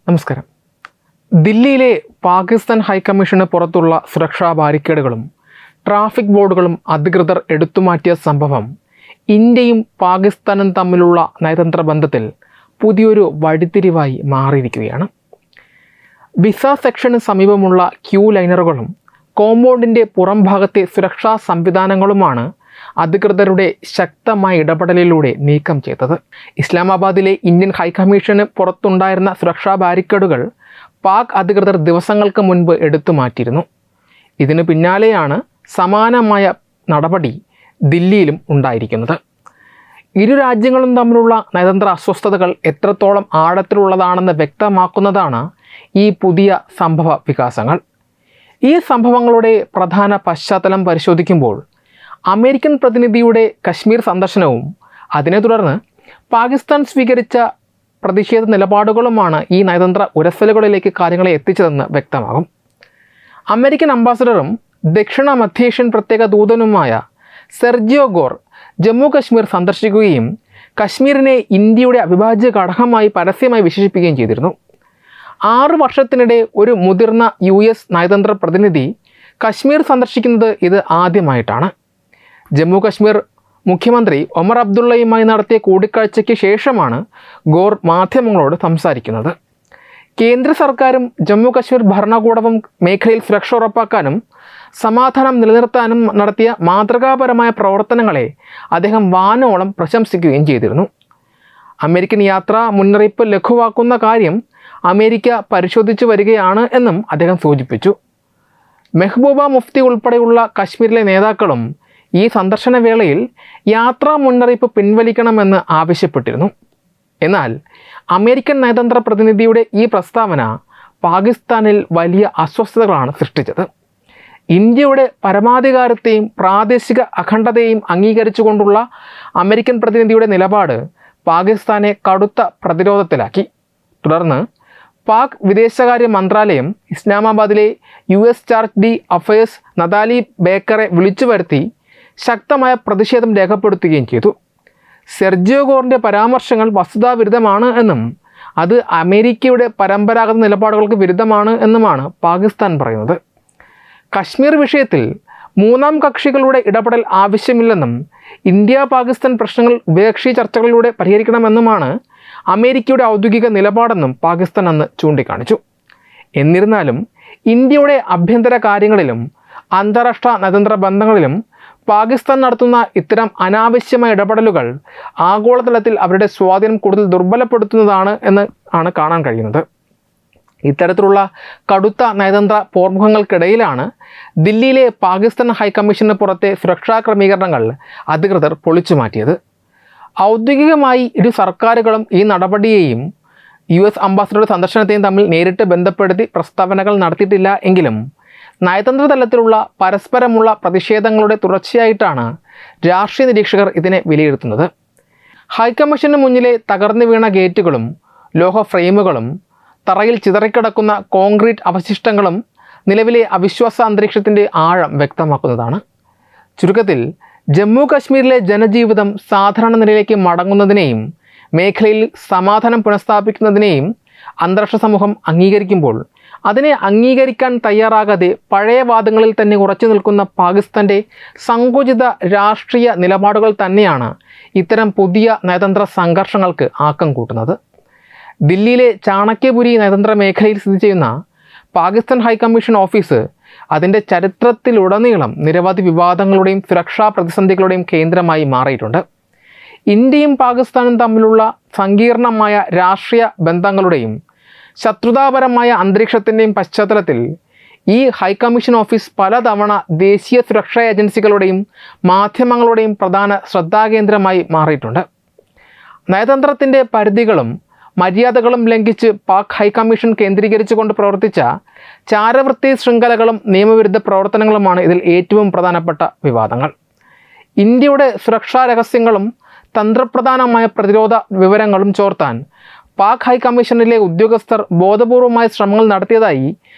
നമസ്കാരം. ദില്ലിയിലെ പാകിസ്ഥാൻ ഹൈക്കമ്മീഷന് പുറത്തുള്ള സുരക്ഷാ ബാരിക്കേഡുകളും ട്രാഫിക് ബോർഡുകളും അധികൃതർ എടുത്തുമാറ്റിയ സംഭവം ഇന്ത്യയും പാകിസ്ഥാനും തമ്മിലുള്ള നയതന്ത്ര ബന്ധത്തിൽ പുതിയൊരു വഴിത്തിരിവായി മാറിയിരിക്കുകയാണ്. വിസ സെക്ഷന് സമീപമുള്ള ക്യൂ ലൈനറുകളും കോമ്പൗണ്ടിൻ്റെ പുറം ഭാഗത്തെ സുരക്ഷാ സംവിധാനങ്ങളുമാണ് അധികൃതരുടെ ശക്തമായ ഇടപെടലിലൂടെ നീക്കം ചെയ്തത്. ഇസ്ലാമാബാദിലെ ഇന്ത്യൻ ഹൈക്കമ്മീഷന് പുറത്തുണ്ടായിരുന്ന സുരക്ഷാ ബാരിക്കേഡുകൾ പാക് അധികൃതർ ദിവസങ്ങൾക്ക് മുൻപ് എടുത്തു മാറ്റിയിരുന്നു. ഇതിനു പിന്നാലെയാണ് സമാനമായ നടപടി ദില്ലിയിലും ഉണ്ടായിരിക്കുന്നത്. ഇരു രാജ്യങ്ങളും തമ്മിലുള്ള നയതന്ത്ര അസ്വസ്ഥതകൾ എത്രത്തോളം ആഴത്തിലുള്ളതാണെന്ന് വ്യക്തമാക്കുന്നതാണ് ഈ പുതിയ സംഭവ വികാസങ്ങൾ. ഈ സംഭവങ്ങളുടെ പ്രധാന പശ്ചാത്തലം പരിശോധിക്കുമ്പോൾ അമേരിക്കൻ പ്രതിനിധിയുടെ കശ്മീർ സന്ദർശനവും അതിനെ തുടർന്ന് പാകിസ്ഥാൻ സ്വീകരിച്ച പ്രതിഷേധ നിലപാടുകളുമാണ് ഈ നയതന്ത്ര ഉരസലുകളിലേക്ക് കാര്യങ്ങളെ എത്തിച്ചതെന്ന് വ്യക്തമാകും. അമേരിക്കൻ അംബാസഡറും ദക്ഷിണ മധ്യേഷ്യൻ പ്രത്യേക ദൂതനുമായ സെർജിയോ ഗോർ ജമ്മു കശ്മീർ സന്ദർശിക്കുകയും കശ്മീരിനെ ഇന്ത്യയുടെ അവിഭാജ്യ ഘടകമായി പരസ്യമായി വിശേഷിപ്പിക്കുകയും ചെയ്തിരുന്നു. 6 വർഷത്തിനിടെ ഒരു മുതിർന്ന US നയതന്ത്ര പ്രതിനിധി കശ്മീർ സന്ദർശിക്കുന്നത് ഇത് ആദ്യമായിട്ടാണ്. ജമ്മു കശ്മീർ മുഖ്യമന്ത്രി ഒമർ അബ്ദുള്ളയുമായി നടത്തിയ കൂടിക്കാഴ്ചയ്ക്ക് ശേഷമാണ് ഗോർ മാധ്യമങ്ങളോട് സംസാരിക്കുന്നത്. കേന്ദ്ര സർക്കാരും ജമ്മു കശ്മീർ ഭരണകൂടവും മേഖലയിൽ സുരക്ഷ ഉറപ്പാക്കാനും സമാധാനം നിലനിർത്താനും നടത്തിയ മാതൃകാപരമായ പ്രവർത്തനങ്ങളെ അദ്ദേഹം വാനോളം പ്രശംസിക്കുകയും ചെയ്തിരുന്നു. അമേരിക്കൻ യാത്രാ മുന്നറിയിപ്പ് ലഘുവാക്കുന്ന കാര്യം അമേരിക്ക പരിശോധിച്ചു വരികയാണ് എന്നും അദ്ദേഹം സൂചിപ്പിച്ചു. മെഹ്ബൂബ മുഫ്തി ഉൾപ്പെടെയുള്ള കശ്മീരിലെ നേതാക്കളും ഈ സന്ദർശന വേളയിൽ യാത്രാ മുന്നറിയിപ്പ് പിൻവലിക്കണമെന്ന് ആവശ്യപ്പെട്ടിരുന്നു. എന്നാൽ അമേരിക്കൻ നയതന്ത്ര പ്രതിനിധിയുടെ ഈ പ്രസ്താവന പാകിസ്ഥാനിൽ വലിയ അസ്വസ്ഥതകളാണ് സൃഷ്ടിച്ചത്. ഇന്ത്യയുടെ പരമാധികാരത്തെയും പ്രാദേശിക അഖണ്ഡതയെയും അംഗീകരിച്ചുകൊണ്ടുള്ള അമേരിക്കൻ പ്രതിനിധിയുടെ നിലപാട് പാകിസ്ഥാനെ കടുത്ത പ്രതിരോധത്തിലാക്കി. തുടർന്ന് പാക് വിദേശകാര്യ മന്ത്രാലയം ഇസ്ലാമാബാദിലെ US charge d'affaires Natalie ബേക്കറെ വിളിച്ചു വരുത്തി ശക്തമായ പ്രതിഷേധം രേഖപ്പെടുത്തുകയും ചെയ്തു. സെർജിയോ ഗോറിൻ്റെ പരാമർശങ്ങൾ വസ്തുതാവിരുദ്ധമാണ് എന്നും അത് അമേരിക്കയുടെ പരമ്പരാഗത നിലപാടുകൾക്ക് വിരുദ്ധമാണ് എന്നുമാണ് പാകിസ്ഥാൻ പറയുന്നത്. കശ്മീർ വിഷയത്തിൽ മൂന്നാം കക്ഷികളുടെ ഇടപെടൽ ആവശ്യമില്ലെന്നും ഇന്ത്യ പാകിസ്ഥാൻ പ്രശ്നങ്ങൾ ഉഭയകക്ഷി ചർച്ചകളിലൂടെ പരിഹരിക്കണമെന്നുമാണ് അമേരിക്കയുടെ ഔദ്യോഗിക നിലപാടെന്നും പാകിസ്ഥാൻ അന്ന് ചൂണ്ടിക്കാണിച്ചു. എന്നിരുന്നാലും ഇന്ത്യയുടെ ആഭ്യന്തര കാര്യങ്ങളിലും അന്താരാഷ്ട്ര നയതന്ത്ര ബന്ധങ്ങളിലും പാകിസ്ഥാൻ നടത്തുന്ന ഇത്തരം അനാവശ്യമായ ഇടപെടലുകൾ ആഗോളതലത്തിൽ അവരുടെ സ്വാധീനം കൂടുതൽ ദുർബലപ്പെടുത്തുന്നതാണ് ആണ് കാണാൻ കഴിയുന്നത്. ഇത്തരത്തിലുള്ള കടുത്ത നയതന്ത്ര പോർമുഖങ്ങൾക്കിടയിലാണ് ദില്ലിയിലെ പാകിസ്ഥാൻ ഹൈക്കമ്മീഷന് പുറത്തെ സുരക്ഷാ ക്രമീകരണങ്ങൾ അധികൃതർ പൊളിച്ചു മാറ്റിയത്. ഔദ്യോഗികമായി ഇരു സർക്കാരുകളും ഈ നടപടിയെയും US അംബാസഡറുടെ സന്ദർശനത്തെയും തമ്മിൽ നേരിട്ട് ബന്ധപ്പെടുത്തി പ്രസ്താവനകൾ നടത്തിയിട്ടില്ല എങ്കിലും നയതന്ത്ര തലത്തിലുള്ള പരസ്പരമുള്ള പ്രതിഷേധങ്ങളുടെ തുടർച്ചയായിട്ടാണ് രാഷ്ട്രീയ നിരീക്ഷകർ ഇതിനെ വിലയിരുത്തുന്നത്. ഹൈക്കമ്മീഷന് മുന്നിലെ തകർന്നു വീണ ഗേറ്റുകളും ലോഹ ഫ്രെയിമുകളും തറയിൽ ചിതറിക്കിടക്കുന്ന കോൺക്രീറ്റ് അവശിഷ്ടങ്ങളും നിലവിലെ അവിശ്വാസ അന്തരീക്ഷത്തിൻ്റെ ആഴം വ്യക്തമാക്കുന്നതാണ്. ചുരുക്കത്തിൽ ജമ്മു കശ്മീരിലെ ജനജീവിതം സാധാരണ നിലയിലേക്ക് മടങ്ങുന്നതിനെയും മേഖലയിൽ സമാധാനം പുനഃസ്ഥാപിക്കുന്നതിനെയും അന്താരാഷ്ട്ര സമൂഹം അംഗീകരിക്കുമ്പോൾ അതിനെ അംഗീകരിക്കാൻ തയ്യാറാകാതെ പഴയ വാദങ്ങളിൽ തന്നെ ഉറച്ചു നിൽക്കുന്ന പാകിസ്ഥാൻ്റെ സങ്കുചിത രാഷ്ട്രീയ നിലപാടുകൾ തന്നെയാണ് ഇത്തരം പുതിയ നയതന്ത്ര സംഘർഷങ്ങൾക്ക് ആക്കം കൂട്ടുന്നത്. ദില്ലിയിലെ ചാണക്യപുരി നയതന്ത്ര മേഖലയിൽ സ്ഥിതി ചെയ്യുന്ന പാകിസ്ഥാൻ ഹൈക്കമ്മീഷൻ ഓഫീസ് അതിൻ്റെ ചരിത്രത്തിലുടനീളം നിരവധി വിവാദങ്ങളുടെയും സുരക്ഷാ പ്രതിസന്ധികളുടെയും കേന്ദ്രമായി മാറിയിട്ടുണ്ട്. ഇന്ത്യയും പാകിസ്ഥാനും തമ്മിലുള്ള സങ്കീർണമായ രാഷ്ട്രീയ ബന്ധങ്ങളുടെയും ശത്രുതാപരമായ അന്തരീക്ഷത്തിൻ്റെയും പശ്ചാത്തലത്തിൽ ഈ ഹൈക്കമ്മീഷൻ ഓഫീസ് പലതവണ ദേശീയ സുരക്ഷാ ഏജൻസികളുടെയും മാധ്യമങ്ങളുടെയും പ്രധാന ശ്രദ്ധാകേന്ദ്രമായി മാറിയിട്ടുണ്ട്. നയതന്ത്രത്തിൻ്റെ പരിധികളും മര്യാദകളും ലംഘിച്ച് പാക് ഹൈക്കമ്മീഷൻ കേന്ദ്രീകരിച്ചുകൊണ്ട് പ്രവർത്തിച്ച ചാരവൃത്തി ശൃംഖലകളും നിയമവിരുദ്ധ പ്രവർത്തനങ്ങളുമാണ് ഇതിൽ ഏറ്റവും പ്രധാനപ്പെട്ട വിവാദങ്ങൾ. ഇന്ത്യയുടെ സുരക്ഷാ രഹസ്യങ്ങളും തന്ത്രപ്രധാനമായ പ്രതിരോധ വിവരങ്ങളും ചോർത്താൻ പാക് ഹൈക്കമ്മീഷനിലെ ഉദ്യോഗസ്ഥർ ബോധപൂർവമായ ശ്രമങ്ങൾ നടത്തിയതായി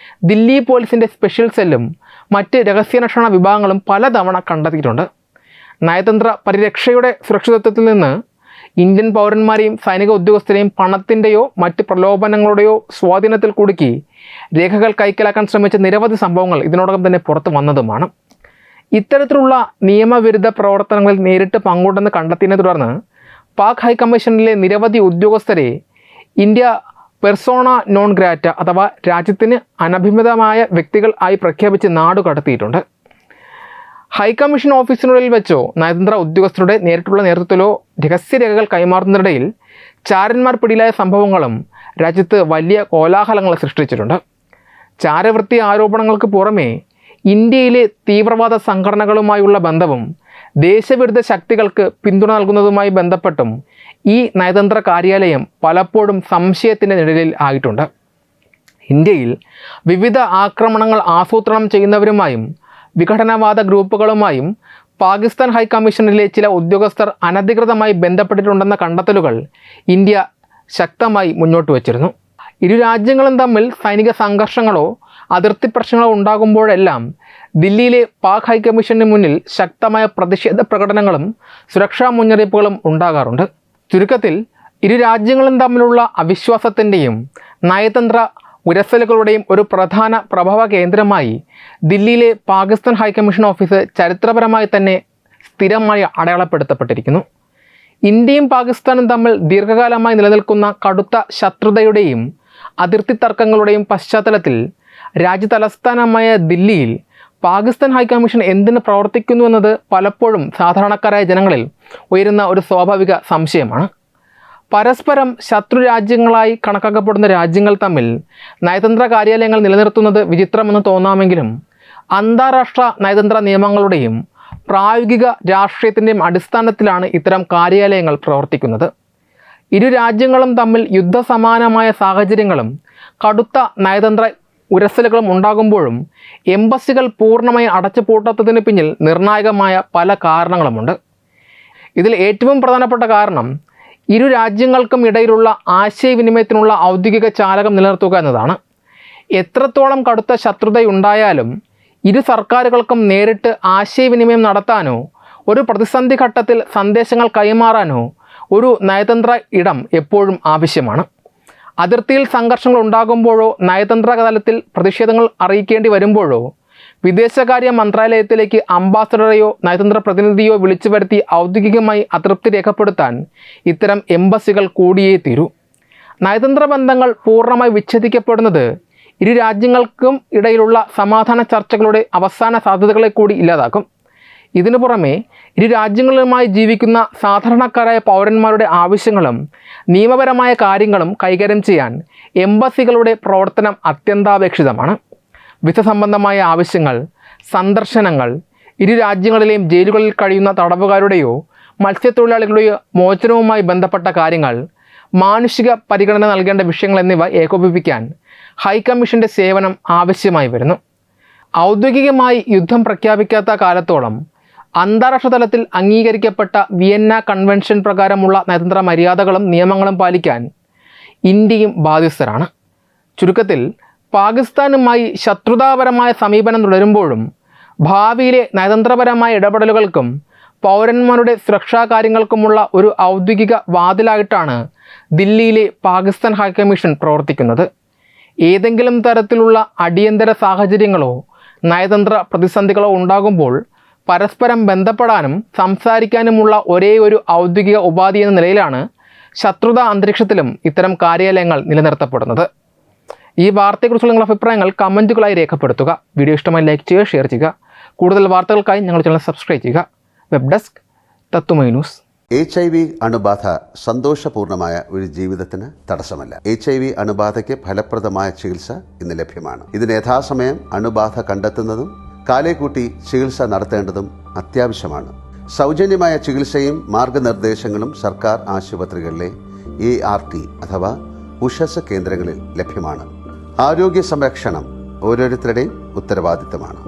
ദില്ലി പോലീസിൻ്റെ സ്പെഷ്യൽ സെല്ലും മറ്റ് രഹസ്യാന്വേഷണ വിഭാഗങ്ങളും പലതവണ കണ്ടെത്തിയിട്ടുണ്ട്. നയതന്ത്ര പരിരക്ഷയുടെ സുരക്ഷിതത്വത്തിൽ നിന്ന് ഇന്ത്യൻ പൗരന്മാരെയും സൈനിക ഉദ്യോഗസ്ഥരെയും പണത്തിൻ്റെയോ മറ്റ് പ്രലോഭനങ്ങളുടെയോ സ്വാധീനത്തിൽ കുടുക്കി രേഖകൾ കൈക്കലാക്കാൻ ശ്രമിച്ച നിരവധി സംഭവങ്ങൾ ഇതിനോടകം തന്നെ പുറത്തു വന്നതുമാണ്. ഇത്തരത്തിലുള്ള നിയമവിരുദ്ധ പ്രവർത്തനങ്ങളിൽ നേരിട്ട് പങ്കുണ്ടെന്ന് കണ്ടെത്തിയതിനെ തുടർന്ന് പാക് ഹൈക്കമ്മീഷനിലെ നിരവധി ഉദ്യോഗസ്ഥരെ ഇന്ത്യ പെർസോണ നോൺ ഗ്രാറ്റ അഥവാ രാജ്യത്തിന് അനഭിമിതമായ വ്യക്തികൾ ആയി പ്രഖ്യാപിച്ച് നാടുകടത്തിയിട്ടുണ്ട്. ഹൈക്കമ്മീഷൻ ഓഫീസിനുള്ളിൽ വെച്ചോ നയതന്ത്ര ഉദ്യോഗസ്ഥരുടെ നേരിട്ടുള്ള നേതൃത്വത്തിലോ രഹസ്യരേഖകൾ കൈമാറുന്നതിനിടയിൽ ചാരന്മാർ പിടിയിലായ സംഭവങ്ങളും രാജ്യത്ത് വലിയ കോലാഹലങ്ങൾ സൃഷ്ടിച്ചിട്ടുണ്ട്. ചാരവൃത്തി ആരോപണങ്ങൾക്ക് പുറമെ ഇന്ത്യയിലെ തീവ്രവാദ സംഘടനകളുമായുള്ള ബന്ധവും ദേശവിരുദ്ധ ശക്തികൾക്ക് പിന്തുണ നൽകുന്നതുമായി ബന്ധപ്പെട്ടും ഈ നയതന്ത്ര കാര്യാലയം പലപ്പോഴും സംശയത്തിൻ്റെ നിഴലിൽ ആയിട്ടുണ്ട്. ഇന്ത്യയിൽ വിവിധ ആക്രമണങ്ങൾ ആസൂത്രണം ചെയ്യുന്നവരുമായും വിഘടനവാദ ഗ്രൂപ്പുകളുമായും പാകിസ്ഥാൻ ഹൈക്കമ്മീഷനിലെ ചില ഉദ്യോഗസ്ഥർ അനധികൃതമായി ബന്ധപ്പെട്ടിട്ടുണ്ടെന്ന കണ്ടെത്തലുകൾ ഇന്ത്യ ശക്തമായി മുന്നോട്ട് വച്ചിരുന്നു. ഇരു രാജ്യങ്ങളും തമ്മിൽ സൈനിക സംഘർഷങ്ങളോ അതിർത്തി പ്രശ്നങ്ങളോ ഉണ്ടാകുമ്പോഴെല്ലാം ദില്ലിയിലെ പാക് ഹൈക്കമ്മീഷന് മുന്നിൽ ശക്തമായ പ്രതിഷേധ പ്രകടനങ്ങളും സുരക്ഷാ മുന്നറിയിപ്പുകളും ഉണ്ടാകാറുണ്ട്. ചുരുക്കത്തിൽ ഇരു രാജ്യങ്ങളും തമ്മിലുള്ള അവിശ്വാസത്തിൻ്റെയും നയതന്ത്ര ഉരസലുകളുടെയും ഒരു പ്രധാന പ്രഭവ കേന്ദ്രമായി ദില്ലിയിലെ പാകിസ്ഥാൻ ഹൈക്കമ്മീഷൻ ഓഫീസ് ചരിത്രപരമായി തന്നെ സ്ഥിരമായി അടയാളപ്പെടുത്തപ്പെട്ടിരിക്കുന്നു. ഇന്ത്യയും പാകിസ്ഥാനും തമ്മിൽ ദീർഘകാലമായി നിലനിൽക്കുന്ന കടുത്ത ശത്രുതയുടെയും അതിർത്തി തർക്കങ്ങളുടെയും പശ്ചാത്തലത്തിൽ രാജ്യതലസ്ഥാനമായ ദില്ലിയിൽ പാകിസ്ഥാൻ ഹൈക്കമ്മീഷൻ എന്തിന് പ്രവർത്തിക്കുന്നു എന്നത് പലപ്പോഴും സാധാരണക്കാരായ ജനങ്ങളിൽ ഉയരുന്ന ഒരു സ്വാഭാവിക സംശയമാണ്. പരസ്പരം ശത്രു രാജ്യങ്ങളായി കണക്കാക്കപ്പെടുന്ന രാജ്യങ്ങൾ തമ്മിൽ നയതന്ത്ര കാര്യാലയങ്ങൾ നിലനിർത്തുന്നത് വിചിത്രമെന്ന് തോന്നാമെങ്കിലും അന്താരാഷ്ട്ര നയതന്ത്ര നിയമങ്ങളുടെയും പ്രായോഗിക രാഷ്ട്രീയത്തിൻ്റെയും അടിസ്ഥാനത്തിലാണ് ഇത്തരം കാര്യാലയങ്ങൾ പ്രവർത്തിക്കുന്നത്. ഇരു രാജ്യങ്ങളും തമ്മിൽ യുദ്ധസമാനമായ സാഹചര്യങ്ങളും കടുത്ത നയതന്ത്ര ഉരസലുകളും ഉണ്ടാകുമ്പോഴും എംബസികൾ പൂർണ്ണമായി അടച്ചുപൂട്ടാത്തതിന് പിന്നിൽ നിർണായകമായ പല കാരണങ്ങളുമുണ്ട്. ഇതിൽ ഏറ്റവും പ്രധാനപ്പെട്ട കാരണം ഇരു രാജ്യങ്ങൾക്കും ഇടയിലുള്ള ആശയവിനിമയത്തിനുള്ള ഔദ്യോഗിക ചാലകം നിലനിർത്തുക എന്നതാണ്. എത്രത്തോളം കടുത്ത ശത്രുതയുണ്ടായാലും ഇരു സർക്കാരുകൾക്കും നേരിട്ട് ആശയവിനിമയം നടത്താനോ ഒരു പ്രതിസന്ധി ഘട്ടത്തിൽ സന്ദേശങ്ങൾ കൈമാറാനോ ഒരു നയതന്ത്ര ഇടം എപ്പോഴും ആവശ്യമാണ്. അതിർത്തിയിൽ സംഘർഷങ്ങൾ ഉണ്ടാകുമ്പോഴോ നയതന്ത്ര തലത്തിൽ പ്രതിഷേധങ്ങൾ അറിയിക്കേണ്ടി വരുമ്പോഴോ വിദേശകാര്യ മന്ത്രാലയത്തിലേക്ക് അംബാസഡറെയോ നയതന്ത്ര പ്രതിനിധിയോ വിളിച്ചു വരുത്തി ഔദ്യോഗികമായി അതൃപ്തി രേഖപ്പെടുത്താൻ ഇത്തരം എംബസികൾ കൂടിയേ തീരൂ. നയതന്ത്ര ബന്ധങ്ങൾ പൂർണ്ണമായി വിച്ഛേദിക്കപ്പെടുന്നത് ഇരു രാജ്യങ്ങൾക്കും ഇടയിലുള്ള സമാധാന ചർച്ചകളുടെ അവസാന സാധ്യതകളെ കൂടി ഇല്ലാതാക്കും. ഇതിനു പുറമെ ഇരു രാജ്യങ്ങളുമായി ജീവിക്കുന്ന സാധാരണക്കാരായ പൗരന്മാരുടെ ആവശ്യങ്ങളും നിയമപരമായ കാര്യങ്ങളും കൈകാര്യം ചെയ്യാൻ എംബസികളുടെ പ്രവർത്തനം അത്യന്താപേക്ഷിതമാണ്. വിസ സംബന്ധമായ ആവശ്യങ്ങൾ, സന്ദർശനങ്ങൾ, ഇരു രാജ്യങ്ങളിലെയും ജയിലുകളിൽ കഴിയുന്ന തടവുകാരുടെയോ മത്സ്യത്തൊഴിലാളികളുടെയോ മോചനവുമായി ബന്ധപ്പെട്ട കാര്യങ്ങൾ, മാനുഷിക പരിഗണന നൽകേണ്ട വിഷയങ്ങൾ എന്നിവ ഏകോപിപ്പിക്കാൻ ഹൈക്കമ്മീഷൻ്റെ സേവനം ആവശ്യമായി വരുന്നു. ഔദ്യോഗികമായി യുദ്ധം പ്രഖ്യാപിക്കാത്ത കാലത്തോളം അന്താരാഷ്ട്ര തലത്തിൽ അംഗീകരിക്കപ്പെട്ട വിയന്ന കൺവെൻഷൻ പ്രകാരമുള്ള നയതന്ത്ര മര്യാദകളും നിയമങ്ങളും പാലിക്കാൻ ഇന്ത്യയും ബാധ്യസ്ഥരാണ്. ചുരുക്കത്തിൽ പാകിസ്ഥാനുമായി ശത്രുതാപരമായ സമീപനം തുടരുമ്പോഴും ഭാവിയിലെ നയതന്ത്രപരമായ ഇടപെടലുകൾക്കും പൗരന്മാരുടെ സുരക്ഷാ കാര്യങ്ങൾക്കുമുള്ള ഒരു ഔദ്യോഗിക വാതിലായിട്ടാണ് ദില്ലിയിലെ പാകിസ്ഥാൻ ഹൈക്കമ്മീഷൻ പ്രവർത്തിക്കുന്നത്. ഏതെങ്കിലും തരത്തിലുള്ള അടിയന്തര സാഹചര്യങ്ങളോ നയതന്ത്ര പ്രതിസന്ധികളോ ഉണ്ടാകുമ്പോൾ പരസ്പരം ബന്ധപ്പെടാനും സംസാരിക്കാനുമുള്ള ഒരേ ഒരു ഔദ്യോഗിക ഉപാധി എന്ന നിലയിലാണ് ശത്രുതാ അന്തരീക്ഷത്തിലും ഇത്തരം കാര്യാലയങ്ങൾ നിലനിർത്തപ്പെടുന്നത്. ഈ വാർത്തയെക്കുറിച്ചുള്ള നിങ്ങളുടെ അഭിപ്രായങ്ങൾ കമൻറ്റുകളായി രേഖപ്പെടുത്തുക. വീഡിയോ ഇഷ്ടമായി ലൈക്ക് ചെയ്യുക, ഷെയർ ചെയ്യുക. കൂടുതൽ വാർത്തകൾക്കായി ഞങ്ങളുടെ ചാനൽ സബ്സ്ക്രൈബ് ചെയ്യുക. വെബ് ഡെസ്ക് തത്തുമൈ ന്യൂസ്. HIV അണുബാധ സന്തോഷപൂർണമായ ഒരു ജീവിതത്തിന് തടസ്സമല്ല. HIV അണുബാധയ്ക്ക് ഫലപ്രദമായ ചികിത്സ ഇന്ന് ലഭ്യമാണ്. ഇതിന് യഥാസമയം അണുബാധ കണ്ടെത്തുന്നതും കാലേക്കൂട്ടി ചികിത്സ നടത്തേണ്ടതും അത്യാവശ്യമാണ്. സൗജന്യമായ ചികിത്സയും മാർഗനിർദ്ദേശങ്ങളും സർക്കാർ ആശുപത്രികളിലെ ART അഥവാ ഉഷസ് കേന്ദ്രങ്ങളിൽ ലഭ്യമാണ്. ആരോഗ്യ സംരക്ഷണം ഓരോരുത്തരുടെയും ഉത്തരവാദിത്തമാണ്.